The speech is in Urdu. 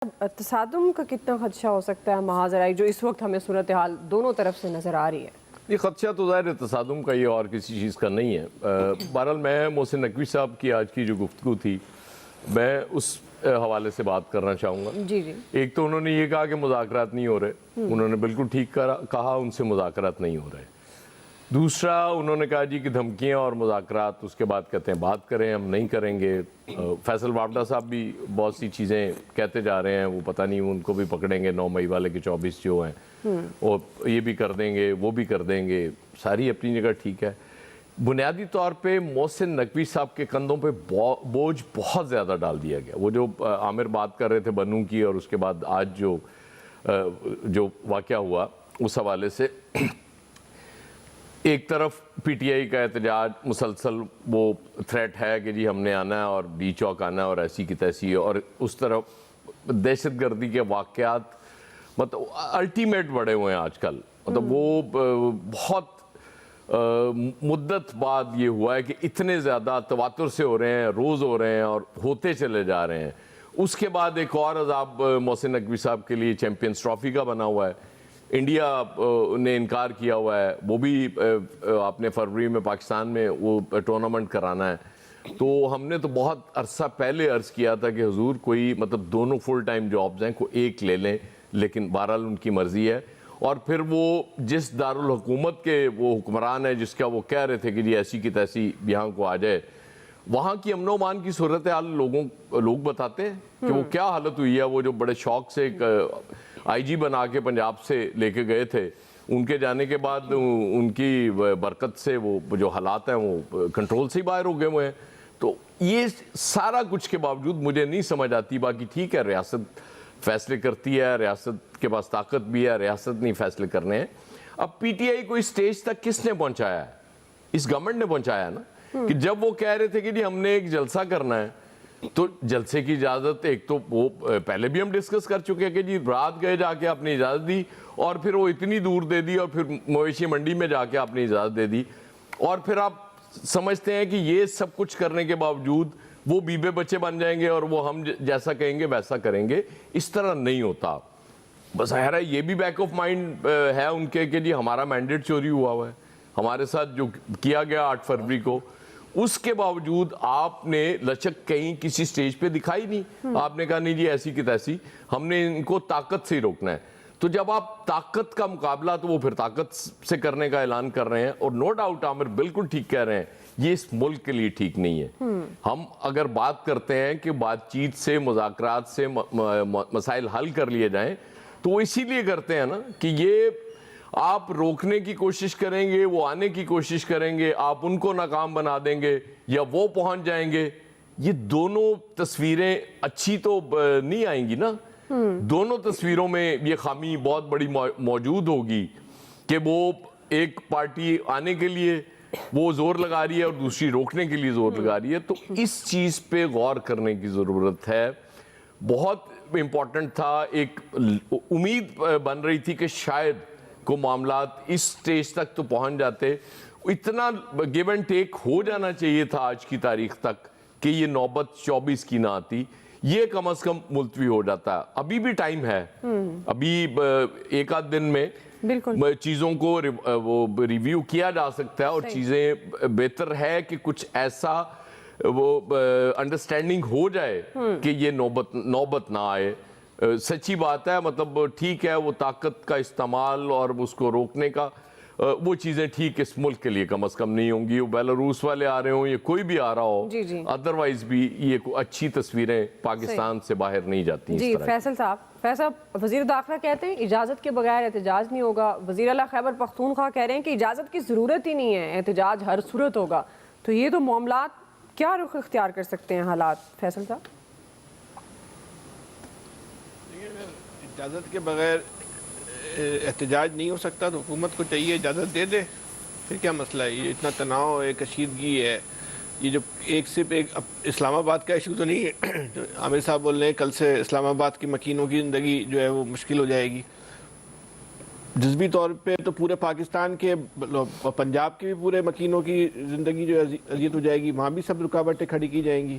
تصادم کا کتنا خدشہ ہو سکتا ہے مہاجرائی جو اس وقت ہمیں صورتحال دونوں طرف سے نظر آ رہی ہے؟ یہ خدشہ تو ظاہر ہے تصادم کا، یہ اور کسی چیز کا نہیں ہے۔ بہرحال میں محسن نقوی صاحب کی آج کی جو گفتگو تھی میں اس حوالے سے بات کرنا چاہوں گا۔ جی ایک تو انہوں نے یہ کہا کہ مذاکرات نہیں ہو رہے، انہوں نے بالکل ٹھیک کہا، ان سے مذاکرات نہیں ہو رہے۔ دوسرا انہوں نے کہا جی کہ دھمکیاں اور مذاکرات، اس کے بعد کہتے ہیں بات کریں، ہم نہیں کریں گے۔ فیصل وابڈا صاحب بھی بہت سی چیزیں کہتے جا رہے ہیں، وہ پتہ نہیں ان کو بھی پکڑیں گے 9 مئی والے کے 24 جو ہیں، اور یہ بھی کر دیں گے وہ بھی کر دیں گے، ساری اپنی جگہ ٹھیک ہے۔ بنیادی طور پہ محسن نقوی صاحب کے کندھوں پہ بوجھ بہت زیادہ ڈال دیا گیا۔ وہ جو عامر بات کر رہے تھے بنو کی، اور اس کے بعد آج جو واقعہ ہوا اس حوالے سے، ایک طرف پی ٹی آئی کا احتجاج مسلسل وہ تھریٹ ہے کہ جی ہم نے آنا ہے اور بی چوک آنا ہے اور ایسی کی تیسی، اور اس طرف دہشت گردی کے واقعات مطلب الٹیمیٹ بڑھے ہوئے ہیں آج کل۔ مطلب وہ بہت مدت بعد یہ ہوا ہے کہ اتنے زیادہ تواتر سے ہو رہے ہیں، روز ہو رہے ہیں اور ہوتے چلے جا رہے ہیں۔ اس کے بعد ایک اور عذاب محسن نقوی صاحب کے لیے چیمپئنز ٹرافی کا بنا ہوا ہے، انڈیا نے انکار کیا ہوا ہے، وہ بھی آپ نے فروری میں پاکستان میں وہ ٹورنامنٹ کرانا ہے۔ تو ہم نے تو بہت عرصہ پہلے عرض کیا تھا کہ حضور کوئی مطلب دونوں فل ٹائم جابز ہیں، کوئی ایک لے لیں، لیکن بہرحال ان کی مرضی ہے۔ اور پھر وہ جس دارالحکومت کے وہ حکمران ہے جس کا وہ کہہ رہے تھے کہ جی ایسی کی تیسی یہاں کو آ جائے، وہاں کی امن و امان کی صورتحال لوگ بتاتے ہیں کہ وہ کیا حالت ہوئی ہے۔ وہ جو بڑے شوق سے ایک آئی جی بنا کے پنجاب سے لے کے گئے تھے، ان کے جانے کے بعد ان کی برکت سے وہ جو حالات ہیں وہ کنٹرول سے ہی باہر ہو گئے ہوئے ہیں۔ تو یہ سارا کچھ کے باوجود مجھے نہیں سمجھ آتی، باقی ٹھیک ہے ریاست فیصلے کرتی ہے، ریاست کے پاس طاقت بھی ہے، ریاست نہیں فیصلے کرنے ہیں۔ اب پی ٹی آئی کو اس سٹیج تک کس نے پہنچایا ہے؟ اس گورنمنٹ نے پہنچایا ہے نا، کہ جب وہ کہہ رہے تھے کہ جی ہم نے ایک جلسہ کرنا ہے، تو جلسے کی اجازت ایک تو وہ پہلے بھی ہم ڈسکس کر چکے ہیں کہ جی رات گئے جا کے آپ نے اجازت دی، اور پھر وہ اتنی دور دے دی، اور پھر مویشی منڈی میں جا کے آپ نے اجازت دے دی، اور پھر آپ سمجھتے ہیں کہ یہ سب کچھ کرنے کے باوجود وہ بیوے بچے بن جائیں گے اور وہ ہم جیسا کہیں گے ویسا کریں گے۔ اس طرح نہیں ہوتا۔ بظاہر ہے یہ بھی بیک آف مائنڈ ہے ان کے کہ جی ہمارا مینڈیٹ چوری ہوا ہے، ہمارے ساتھ جو کیا گیا 8 فروری کو، اس کے باوجود آپ نے لچک کہیں کسی سٹیج پہ دکھائی نہیں۔ آپ نے کہا نہیں جی ایسی کی تیسی، ہم نے ان کو طاقت سے ہی روکنا ہے۔ تو جب آپ طاقت کا مقابلہ تو وہ پھر طاقت سے کرنے کا اعلان کر رہے ہیں، اور نو ڈاؤٹ عامر بالکل ٹھیک کہہ رہے ہیں، یہ اس ملک کے لیے ٹھیک نہیں ہے۔ ہم اگر بات کرتے ہیں کہ بات چیت سے، مذاکرات سے مسائل حل کر لیے جائیں، تو وہ اسی لیے کرتے ہیں نا کہ یہ آپ روکنے کی کوشش کریں گے، وہ آنے کی کوشش کریں گے، آپ ان کو ناکام بنا دیں گے یا وہ پہنچ جائیں گے۔ یہ دونوں تصویریں اچھی تو نہیں آئیں گی نا۔ دونوں تصویروں میں یہ خامی بہت بڑی موجود ہوگی کہ وہ ایک پارٹی آنے کے لیے وہ زور لگا رہی ہے اور دوسری روکنے کے لیے زور لگا رہی ہے۔ تو اس چیز پہ غور کرنے کی ضرورت ہے۔ بہت امپورٹنٹ تھا، ایک امید بن رہی تھی کہ شاید کو معاملات اس سٹیج تک تو پہنچ جاتے، اتنا گیو اینڈ ٹیک ہو جانا چاہیے تھا آج کی تاریخ تک کہ یہ نوبت 24 کی نہ آتی، یہ کم از کم ملتوی ہو جاتا۔ ابھی بھی ٹائم ہے، ابھی ایک آدھ دن میں چیزوں کو وہ ریویو کیا جا سکتا ہے، اور چیزیں بہتر ہے کہ کچھ ایسا وہ انڈرسٹینڈنگ ہو جائے کہ یہ نوبت نہ آئے۔ سچی بات ہے، مطلب ٹھیک ہے وہ طاقت کا استعمال اور اس کو روکنے کا وہ چیزیں ٹھیک اس ملک کے لیے کم از کم نہیں ہوں گی۔ وہ بیلاروس والے آ رہے ہوں یا کوئی بھی آ رہا ہو، ادروائز بھی یہ اچھی تصویریں پاکستان سے باہر نہیں جاتی۔ جی فیصل صاحب، وزیر داخلہ کہتے ہیں اجازت کے بغیر احتجاج نہیں ہوگا، وزیر اعلیٰ خیبر پختونخوا کہہ رہے ہیں کہ اجازت کی ضرورت ہی نہیں ہے، احتجاج ہر صورت ہوگا۔ تو یہ تو معاملات کیا رخ اختیار کر سکتے ہیں حالات فیصل صاحب؟ اجازت کے بغیر احتجاج نہیں ہو سکتا، تو حکومت کو چاہیے اجازت دے دے، پھر کیا مسئلہ ہے؟ یہ اتنا تناؤ ہے، کشیدگی ہے، یہ جو صرف ایک اسلام آباد کا ایشو تو نہیں ہے۔ عامر صاحب بول رہے ہیں کل سے اسلام آباد کی مکینوں کی زندگی جو ہے وہ مشکل ہو جائے گی، جزوی طور پہ تو پورے پاکستان کے، پنجاب کے بھی پورے مکینوں کی زندگی جو اذیت ہو جائے گی، وہاں بھی سب رکاوٹیں کھڑی کی جائیں گی۔